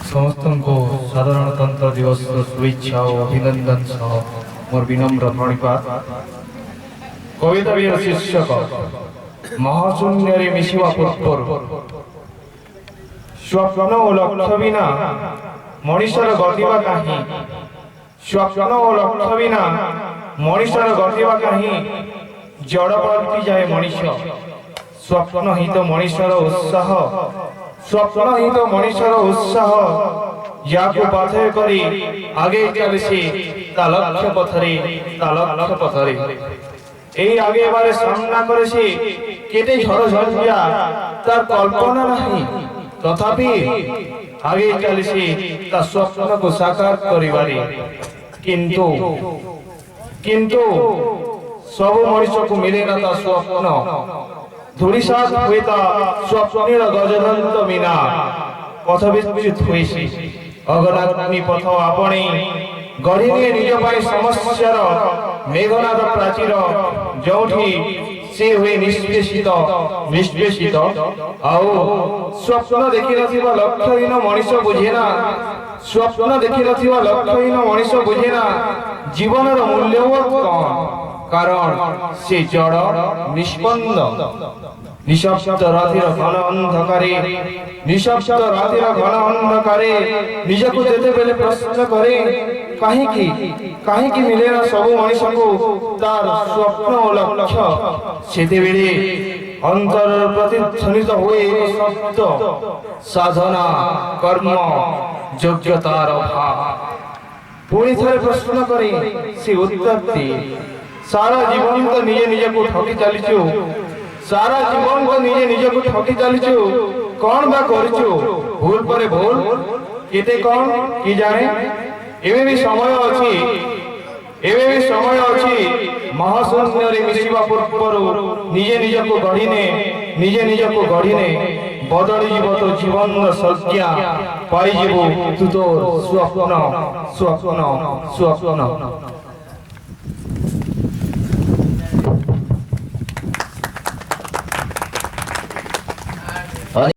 समस्त को साधारणतंत्र दिवस शुभेच्छा और अभिनंदन सह मोर विनम्र प्रणिपात। कविता शीर्षक महाशून्य मिशिवा पूर्व स्वप्न और लक्ष्य बिना मनुष्यर गतिवा कहीं स्वप्न और लक्ष्य बिना मनुष्यर गतिवा कहीं जड़ पलटि जाए मनुष्य। स्वप्न ही तो मनुष्यर उत्साह स्वप्न ही तो मनुष्यर उत्साह याकू पाथेय करी आगे चलसी ता लक्ष्य पथरे এই আগে এবারে সামনা করেছে কেটে ঝড় ঝঞ্ঝা তার কল্পনা নাই তথাপি আগে চলছে তা স্বপ্নকে সাকার করিবারে কিন্তু কিন্তু সব মনুষ্যকে মিলে না তা স্বপ্ন ধূলিসাৎ হয়ে তা স্বপ্নের গজদন্ত মিনা পথ বিচ্যুত হয়েছে অগনাগ্নি পথ আপনি গড়ি নিয়ে নিজ পাই সমস্যার মেঘনাদ প্রাচীর যোঠি সে হয়ে নিষ্পেষিত আও স্বপ্ন দেখি নথিবা লক্ষ্যহীন মনুষ্য বুঝে না স্বপ্ন দেখি নথিবা লক্ষ্যহীন মনুষ্য বুঝে না জীবনের মূল্যবোধ কম কারণ সে জড় নিষ্পন্দ নিঃশব্দ রাতের ঘন অন্ধকারে নিঃশব্দ রাতের ঘন অন্ধকারে নিজকে যেতে পেলে প্রশ্ন করে কাহিকি মিলে না সব মনুষ্যকে তার স্বপ্ন ও লক্ষ্য সেতেবেলে অন্তর প্রতিধ্বনিত হয়ে শব্দ সাধনা কর্ম যোগ্যতার অভাব পুଣି ଥରେ প্রশ্ন করে সে উত্তর দিয়ে সারা জীবন তো নিজে ঠকি চালিছু सारा जीवन को निजे को ठकी चलीचु कौन बा करिचु भूल परे भूल केते कौन की जाने एवे भी समय अछि महाशून्य रे मिशिबा पूर्वरु निजे को गढ़िने बदली जीव तो जीवन संज्ञा पाई जीव तू तो स्वप्न